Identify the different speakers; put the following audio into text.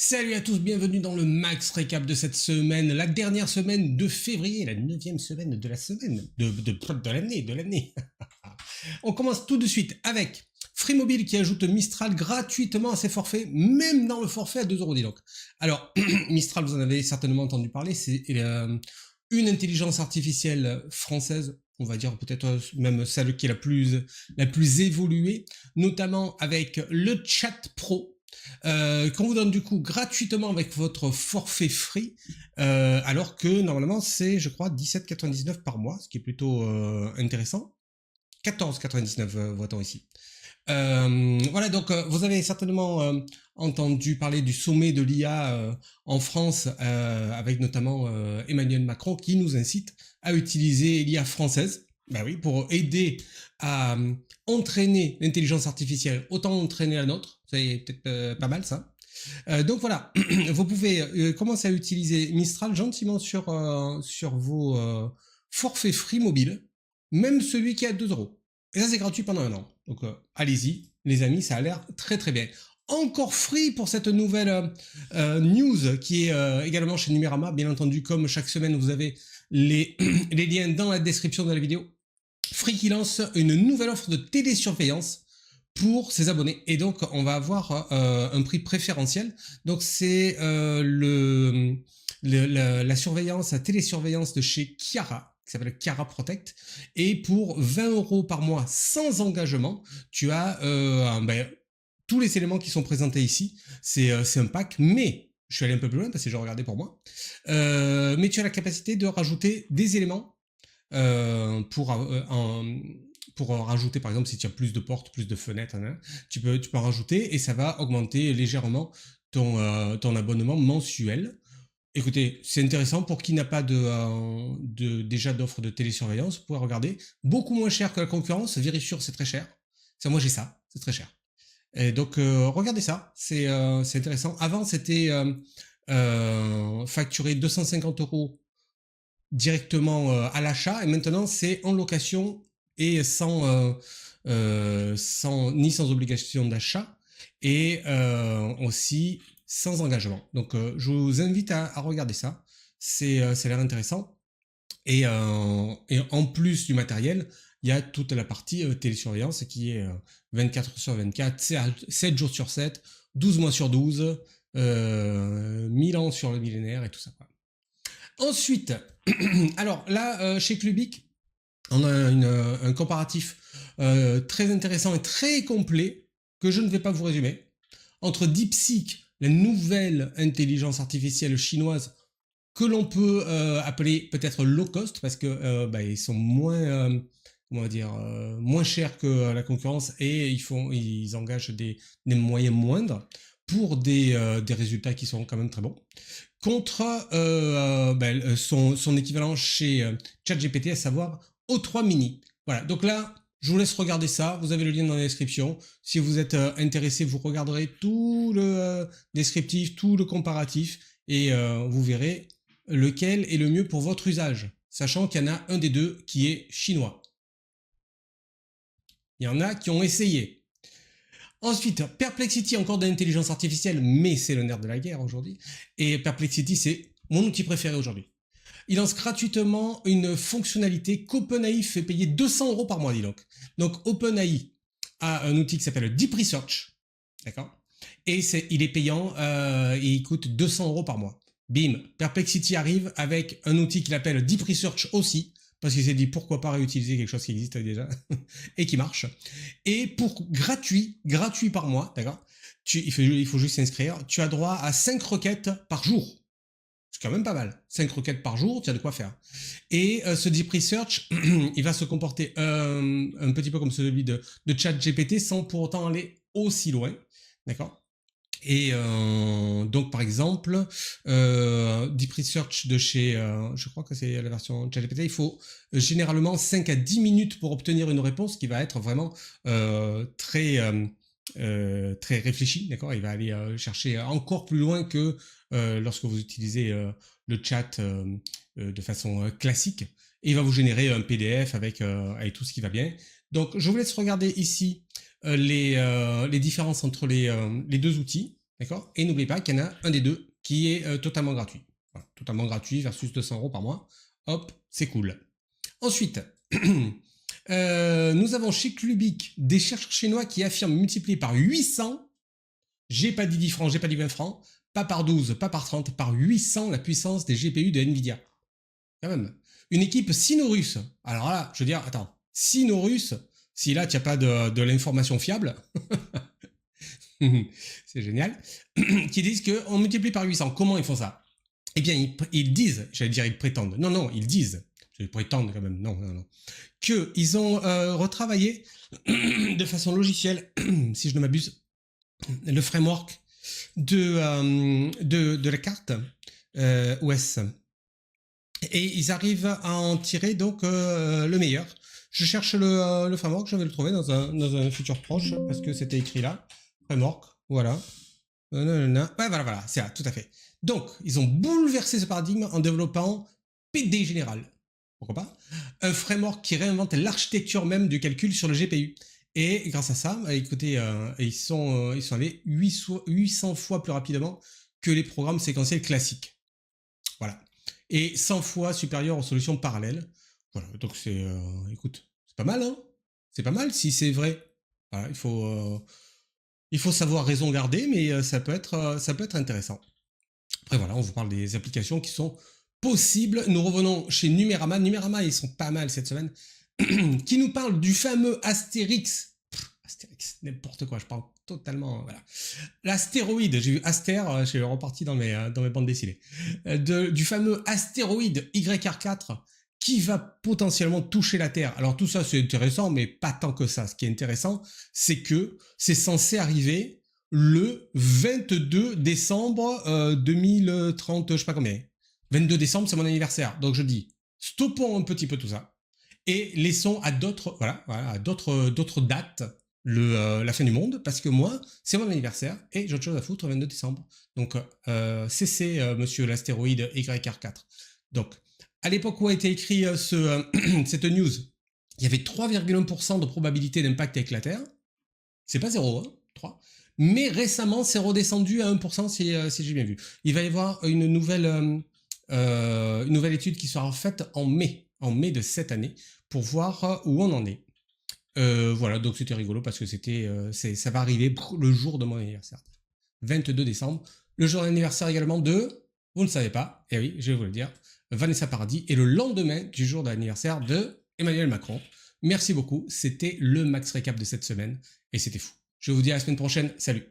Speaker 1: Salut à tous, bienvenue dans le Max Récap de cette semaine, la dernière semaine de février, la 9e semaine de la semaine, de l'année. On commence tout de suite avec Free Mobile qui ajoute Mistral gratuitement à ses forfaits, même dans le forfait à 2 €, dis donc. Alors, Mistral, vous en avez certainement entendu parler, c'est une intelligence artificielle française, on va dire peut-être même celle qui est la plus évoluée, notamment avec le Chat Pro, qu'on vous donne du coup gratuitement avec votre forfait free, alors que normalement c'est, je crois, 17,99 par mois, ce qui est plutôt intéressant. 14,99 voit-on ici. Voilà, donc vous avez certainement entendu parler du sommet de l'IA en France, avec notamment Emmanuel Macron qui nous incite à utiliser l'IA française, bah oui, pour aider à entraîner l'intelligence artificielle, autant entraîner la nôtre, c'est peut-être pas mal ça. Donc voilà, vous pouvez commencer à utiliser Mistral gentiment sur vos forfaits free mobile, même celui qui est à 2 €. Et ça, c'est gratuit pendant 1 an. Donc allez-y, les amis, ça a l'air très très bien. Encore free pour cette nouvelle news qui est également chez Numérama. Bien entendu, comme chaque semaine, vous avez les liens dans la description de la vidéo. Free qui lance une nouvelle offre de télésurveillance pour ses abonnés. Et donc, on va avoir un prix préférentiel. Donc, c'est la surveillance, la télésurveillance de chez Chiara, qui s'appelle Chiara Protect. Et pour 20 € par mois sans engagement, tu as tous les éléments qui sont présentés ici. C'est un pack, mais je suis allé un peu plus loin parce que j'ai regardé pour moi. Mais tu as la capacité de rajouter des éléments pour rajouter, par exemple, si tu as plus de portes, plus de fenêtres, hein, tu peux en rajouter et ça va augmenter légèrement ton abonnement mensuel. Écoutez, c'est intéressant pour qui n'a pas déjà d'offre de télésurveillance, vous pouvez regarder. Beaucoup moins cher que la concurrence, Vérifure c'est très cher. Ça, moi j'ai ça, c'est très cher. Et donc regardez ça, c'est intéressant. Avant c'était facturé 250 € directement à l'achat et maintenant c'est en location et sans obligation d'achat et aussi sans engagement. Donc je vous invite à regarder ça, ça a l'air intéressant. Et en plus du matériel, il y a toute la partie télésurveillance qui est 24 h sur 24, 7 jours sur 7, 12 mois sur 12, 1000 ans sur le millénaire et tout ça. Ensuite, alors là, chez Clubic, on a un comparatif très intéressant et très complet que je ne vais pas vous résumer entre DeepSeek, la nouvelle intelligence artificielle chinoise que l'on peut appeler peut-être low cost parce que ils sont moins comment dire moins chers que la concurrence et ils engagent des moyens moindres pour des résultats qui sont quand même très bons contre son équivalent chez ChatGPT, à savoir O3 Mini. Voilà, donc là, je vous laisse regarder ça, vous avez le lien dans la description. Si vous êtes intéressé, vous regarderez tout le descriptif, tout le comparatif, et vous verrez lequel est le mieux pour votre usage, sachant qu'il y en a un des deux qui est chinois. Il y en a qui ont essayé. Ensuite, Perplexity, encore de l'intelligence artificielle, mais c'est le nerf de la guerre aujourd'hui. Et Perplexity, c'est mon outil préféré aujourd'hui. Il lance gratuitement une fonctionnalité qu'OpenAI fait payer 200 € par mois, dis donc. Donc OpenAI a un outil qui s'appelle Deep Research, d'accord. Et il est payant et il coûte 200 € par mois. Bim, Perplexity arrive avec un outil qu'il appelle Deep Research aussi, parce qu'il s'est dit pourquoi pas réutiliser quelque chose qui existe déjà et qui marche. Et pour gratuit par mois, d'accord, il faut juste s'inscrire, tu as droit à 5 requêtes par jour. C'est quand même pas mal. 5 requêtes par jour, tu as de quoi faire. Et ce Deep Research, il va se comporter un petit peu comme celui de ChatGPT sans pour autant aller aussi loin, d'accord. Et donc par exemple, Deep Research de chez, je crois que c'est la version ChatGPT, il faut généralement 5 à 10 minutes pour obtenir une réponse qui va être vraiment très réfléchi, d'accord. Il va aller chercher encore plus loin que lorsque vous utilisez le chat de façon classique, et il va vous générer un PDF avec tout ce qui va bien. Donc je vous laisse regarder ici les différences entre les deux outils, D'accord? Et n'oubliez pas qu'il y en a un des deux qui est totalement gratuit. Voilà, totalement gratuit versus 200 € par mois. Hop, c'est cool. Ensuite, nous avons chez Clubic des chercheurs chinois qui affirment multiplier par 800, j'ai pas dit 10 francs, j'ai pas dit 20 francs, pas par 12, pas par 30, par 800 la puissance des GPU de Nvidia. Quand même. Une équipe sino-russe. Alors là, je veux dire, attends, sino-russe, si là, tu n'as pas de l'information fiable, c'est génial, qui disent qu'on multiplie par 800. Comment ils font ça? Eh bien, ils disent, j'allais dire ils prétendent, non, ils disent, ils prétendent quand même, non, qu'ils ont retravaillé de façon logicielle, si je ne m'abuse, le framework de la carte OS. Et ils arrivent à en tirer donc le meilleur. Je cherche le framework, je vais le trouver dans un futur proche, parce que c'était écrit là. Framework, voilà. Ouais, voilà, c'est là, tout à fait. Donc, ils ont bouleversé ce paradigme en développant PD Général. Pourquoi pas? Un framework qui réinvente l'architecture même du calcul sur le GPU. Et grâce à ça, écoutez, ils sont allés 800 fois plus rapidement que les programmes séquentiels classiques. Voilà. Et 100 fois supérieur aux solutions parallèles. Voilà, donc c'est, écoute, c'est pas mal, hein? C'est pas mal si c'est vrai. Voilà, il faut savoir raison garder, mais ça peut être intéressant. Après voilà, on vous parle des applications qui sont possibles. Nous revenons chez Numérama. Numérama, ils sont pas mal cette semaine. Qui nous parle du fameux Astérix. Astérix, n'importe quoi, je parle totalement, voilà. L'astéroïde, j'ai vu Aster, je suis reparti dans mes bandes dessinées. Du fameux astéroïde YR4 qui va potentiellement toucher la Terre. Alors tout ça c'est intéressant, mais pas tant que ça. Ce qui est intéressant, c'est que c'est censé arriver le 22 décembre 2030, je sais pas combien. 22 décembre, c'est mon anniversaire. Donc je dis, stoppons un petit peu tout ça et laissons à d'autres, à d'autres dates la fin du monde, parce que moi, c'est mon anniversaire et j'ai autre chose à foutre le 22 décembre. Donc, cessez, monsieur l'astéroïde YR4. Donc, à l'époque où a été écrit cette news, il y avait 3,1% de probabilité d'impact avec la Terre. C'est pas 0, hein, 3. Mais récemment, c'est redescendu à 1% si j'ai bien vu. Il va y avoir une nouvelle étude qui sera faite en mai de cette année, pour voir où on en est. Voilà, donc c'était rigolo parce que ça va arriver le jour de mon anniversaire. 22 décembre, le jour d'anniversaire également de, vous ne le savez pas, et oui, je vais vous le dire, Vanessa Paradis, et le lendemain du jour d'anniversaire de Emmanuel Macron. Merci beaucoup, c'était le Max Récap de cette semaine, et c'était fou. Je vous dis à la semaine prochaine, salut!